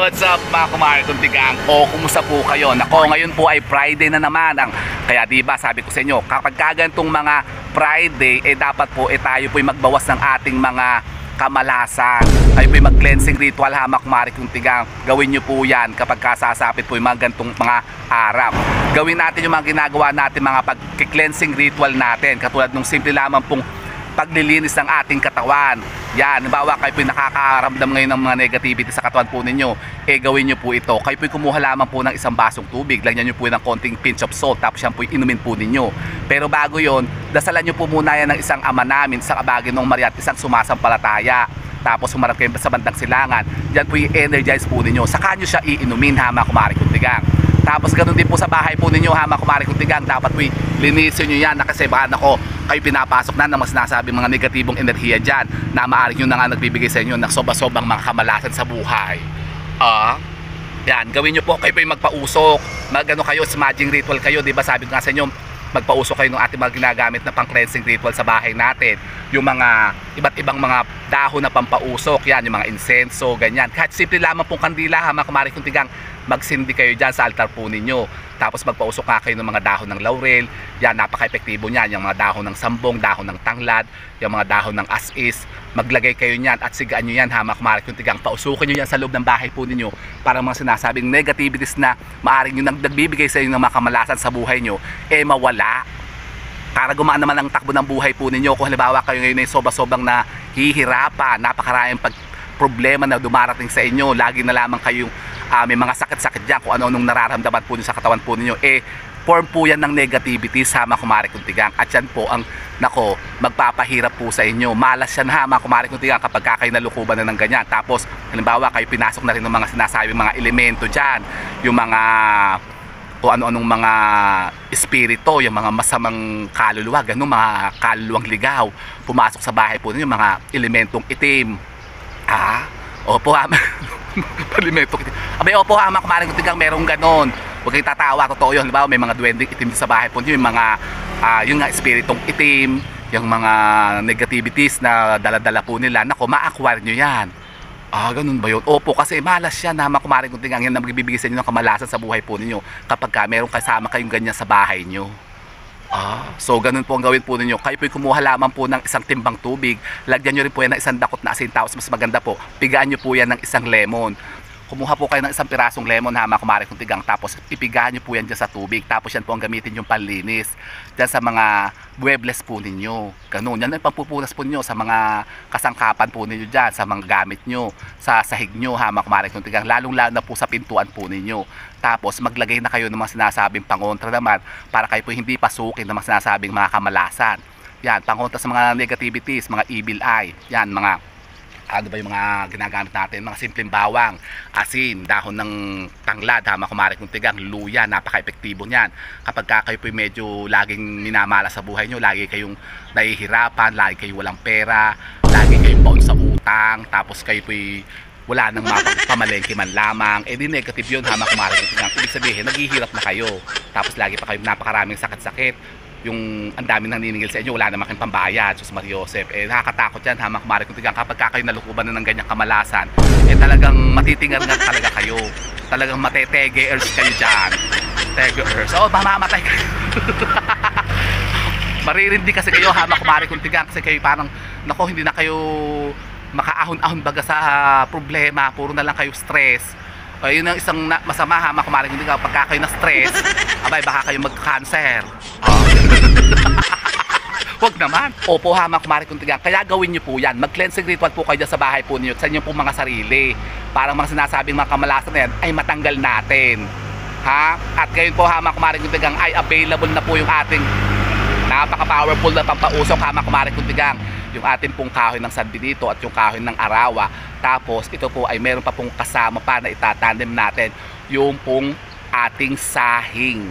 What's up mga kumare kuntigang? O kumusta po kayo? Nako, ngayon po ay Friday na naman. Kaya diba sabi ko sa inyo, kapag kagantong mga Friday, dapat po tayo po magbawas ng ating mga kamalasan. Tayo po mag-cleansing ritual ha mga kumare kuntigang. Gawin nyo po yan kapag kasasapit po yung mga gantong mga araw. Gawin natin yung mga ginagawa natin, mga pag-cleansing ritual natin. Katulad nung simple lamang pong paglilinis ng ating katawan. Yan, halimbawa kayo po nakakaramdam ngayon ng mga negativity sa katawan po ninyo, gawin nyo po ito. Kayo po kumuha lamang po ng isang basong tubig, lagyan nyo po ng konting pinch of salt, tapos yan po inumin po ninyo. Pero bago yon, dasalan nyo po muna yan ng isang ama namin, isang Abaginoong Maria at isang sumasampalataya. Tapos humarap kayo sa bandang silangan, yan po i-energize po ninyo. Saka nyo siya iinumin ha mga kumare kuntigang. Tapos ganoon din po sa bahay po ninyo ha mga kumare kuntigang, dapat po linisin nyo yan, na kasi baka nako kayo pinapasok na ng mas nasabi mga negatibong enerhiya dyan na maaaring yun na nga nagbibigay sa inyo ng sobra-sobrang mga kamalasan sa buhay. Yan, gawin nyo po, kayo po yung magpausok, magano kayo, smudging ritual kayo, di ba sabi ko nga sa inyo, magpausok kayo ng ating mga ginagamit na pang cleansing ritual sa bahay natin, yung mga iba't ibang mga dahon na pampausok, yan, yung mga insenso, ganyan, kahit simple lamang pong kandila ha mga kumare kuntigang, magsindi kayo dyan sa altar po ninyo. Tapos magpausok nga kayo ng mga dahon ng laurel. Yan, napaka-epektibo niyan. Yung mga dahon ng sambong, dahon ng tanglad, yung mga dahon ng as-is. Maglagay kayo niyan at sigaan nyo yan ha mga kumare kuntigang. Pausukin nyo yan sa loob ng bahay po ninyo para mga sinasabing negativities na maaring yung nagbibigay sa inyo ng mga kamalasan sa buhay nyo, mawala. Para gumaan naman ang takbo ng buhay po ninyo. Kung halimbawa kayo ngayon ay sobra-sobrang nahihirapan, napakaraming problema na dumarating sa inyo, lagi na lamang kayong may mga sakit-sakit dyan, kung ano-anong nararamdaman po nyo sa katawan po ninyo, form po yan ng negativity sa mga kumare kuntigang. At yan po ang, nako, magpapahirap po sa inyo. Malas yan ha mga kumare kuntigang kapag kayo nalukuban na ng ganyan. Tapos, halimbawa kayo pinasok na rin ng mga sinasabing mga elemento dyan, yung mga o ano-anong mga espiritu, yung mga masamang kaluluwa, ganun, mga kaluluwang ligaw, pumasok sa bahay po ninyo, mga elementong itim. Opo ha, palimetok itim. Opo ha, mga kumare kuntigang, merong ganon. Huwag kayong tatawa, totoo yun. Halimbawa, may mga duwending itim sa bahay po niyo, yung mga yung nga espiritong itim, yung mga negativities na dala-dala po nila, nako, ma-acquire nyo yan. Ganun ba yun? Opo, kasi malas yan ha, mga kumare kuntigang, yan na magbibigay sa inyo ng kamalasan sa buhay po ninyo kapag meron kasama kayong ganyan sa bahay nyo. So ganun po ang gawin po ninyo. Kayo po kumuha lamang po ng isang timbang tubig, lagyan nyo rin po yan ng isang dakot na asin, tapos mas maganda po, pigaan nyo po yan ng isang lemon. Kumuha po kayo ng isang pirasong lemon ha mga kumare kuntigang, tapos ipigahan nyo po yan dyan sa tubig, tapos yan po ang gamitin yung panlinis dyan sa mga muebles po ninyo. Ganun, yan ang pampupunas po ninyo sa mga kasangkapan po ninyo dyan, sa mga gamit nyo, sa sahig nyo ha mga kumare kuntigang, lalong lalo na po sa pintuan po ninyo. Tapos maglagay na kayo ng mga sinasabing pangontra naman para kayo po hindi pasukin ng mga sinasabing mga kamalasan. Yan, pangontra sa mga negativities, mga evil eye. Yan, mga ano ba yung mga ginagamit natin, mga simpleng bawang, asin, dahon ng tanglad ha mga kumare kuntigang, luya, napaka-epektibo niyan. Kapag kayo po medyo laging minamala sa buhay nyo, lagi kayong nahihirapan, lagi kayong walang pera, lagi kayong baon sa utang, tapos kayo po wala nang pamalengke man lamang, di negative yun ha mga kumare kuntigang. Ibig sabihin, naghihirap na kayo, tapos lagi pa kayo napakaraming sakit-sakit, yung ang dami nang niningil sa inyo, wala naman kayong pambayad, Sus Maria Joseph. Nakakatakot yan ha mga kumare kuntigang, kapag kayo nalukuban na ng ganyang kamalasan, talagang matitingan nga talaga kayo, talagang matete-geers kayo dyan, tege-ers, mamamatay kayo. Maririndi kasi kayo ha mga kumare kuntigang, kasi kayo parang, nako, hindi na kayo makaahon-ahon baga sa problema, puro na lang kayo stress. Yun ang isang masama ha mga kumare kuntigang, pagka kayo na stress, baka kayo mag-cancer. Huwag naman. Opo ha mga kumare kuntigang, kaya gawin nyo po yan. Mag-cleansing ritual po kayo sa bahay po ninyo, sa inyo po mga sarili, para mga sinasabing mga kamalasan na yan ay matanggal natin ha. At ngayon po ha mga kumare kuntigang, ay available na po yung ating napaka-powerful na pampausok ha mga kumare kuntigang, yung ating pong kahoy ng San Benito at yung kahoy ng Arawa. Tapos ito po ay meron pa pong kasama pa na itatandem natin, yung pong ating sahing.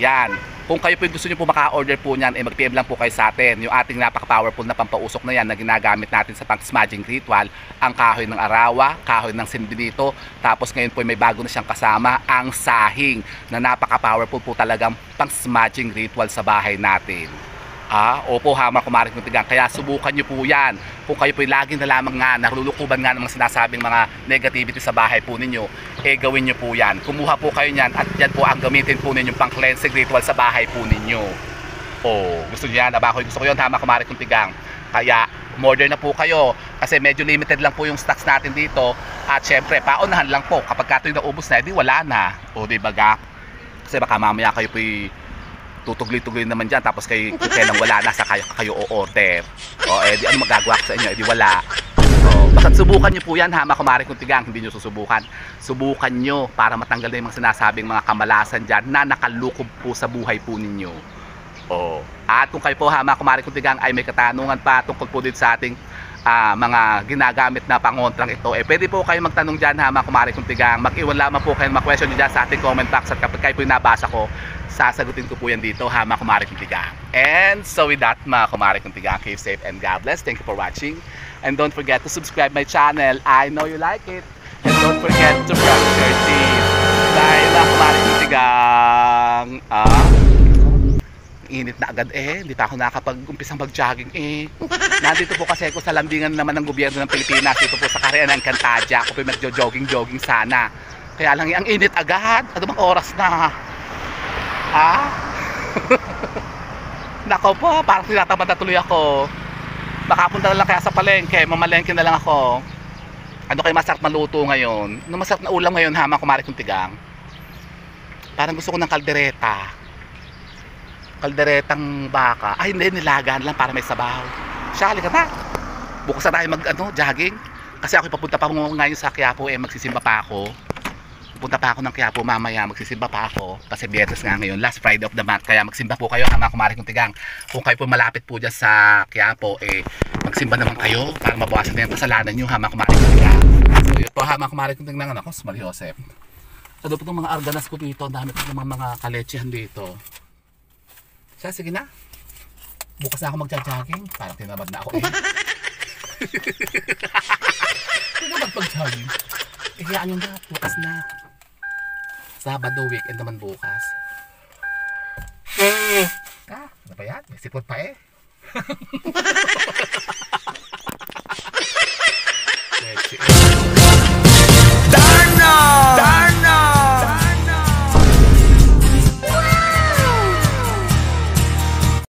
Yan, kung kayo po gusto nyo po maka-order po nyan, mag-PM lang po kayo sa atin. Yung ating napaka-powerful na pampausok na yan na ginagamit natin sa pang-smudging ritual, ang kahoy ng Arawa, kahoy ng San Benito, tapos ngayon po may bago na siyang kasama, ang sahing, na napaka-powerful po talagang pang-smudging ritual sa bahay natin. Opo ha mga kumaring kuntigang. Kaya subukan nyo po yan. Kung kayo po lagi na lamang nga narulukuban nga ng mga sinasabing mga negativity sa bahay po ninyo, gawin nyo po yan. Kumuha po kayo niyan at yan po ang gamitin po ninyo pang cleansing ritual sa bahay po ninyo. Gusto nyo yan? Gusto ko yun ha mga kumaring kuntigang. Kaya order na po kayo kasi medyo limited lang po yung stocks natin dito. At syempre paunahan lang po kapag ito yung naubos na, di wala na. Diba ga? Kasi baka mamaya kayo po tutugli-tugli naman dyan tapos kailang wala na sa kayo o-order. Di ano magagawa ko sa inyo, di wala. Basta subukan nyo po yan ha mga kumaring kuntigang. Hindi nyo susubukan, subukan nyo para matanggal na yung mga sinasabing mga kamalasan dyan na nakalukob po sa buhay po ninyo. At kung kayo po ha mga kumaring kuntigang ay may katanungan pa tungkol po dito sa ating mga ginagamit na pangontrang ito, pwede po kayo magtanong dyan ha mga kumaring kuntigang. Mag-iwan lamang po kayo ng mga question nyo dyan sa ating comment box at kapag kayo po yung nabasa ko, sasagutin ko po yan dito ha mga kumaring kuntigang. And so with that mga kumaring kuntigang, keep safe and God bless. Thank you for watching and don't forget to subscribe my channel. I know you like it. And don't forget to brush your teeth. Dahil mga kumaring kuntigang init na agad hindi pa ako nakapag-umpisang mag-jogging Nandito po kasi ako sa lambingan naman ng gobyerno ng Pilipinas. Dito po sa Carrera ng Cantadia. Ako po mag-jogging sana. Kaya lang ang init agad. Ano bang oras na? Nako po, parang tinatamad na tuloy ako. Makapunta na lang kaya sa palengke. Mamalengke na lang ako. Ano kayo masarap maluto ngayon? Ano masarap na ulam ngayon ha mga kumaring kuntigang? Parang gusto ko ng kalderetang baka. Hindi, nilagaan lang para may sabaw. Sali ka na. Bukas na tayo jogging. Kasi ako papunta pa ngayon sa Quiapo magsisimba pa ako. Pupunta pa ako ng Quiapo mamaya, magsisimba pa ako. Kasi Biyernes nga ngayon, last Friday of the month. Kaya magsimba po kayo mga kumaring kuntigang. Kung kayo po malapit po dyan sa Quiapo, magsimba naman kayo para mabawasan na yung kasalanan nyo mga kumaring kuntigang. So yun po mga kumaring kuntigang ako, Small Joseph. So doon po itong mga arganas ko dito. Ang dami po ng mga kalechihan dito. Sige na. Bukas na ako magja-jogging. Parang tinabad na ako Tinabad pag-jogging. Hiyaan nyo na. Bukas na. Sabado, weekend naman bukas. Ano ba yan? May sipot pa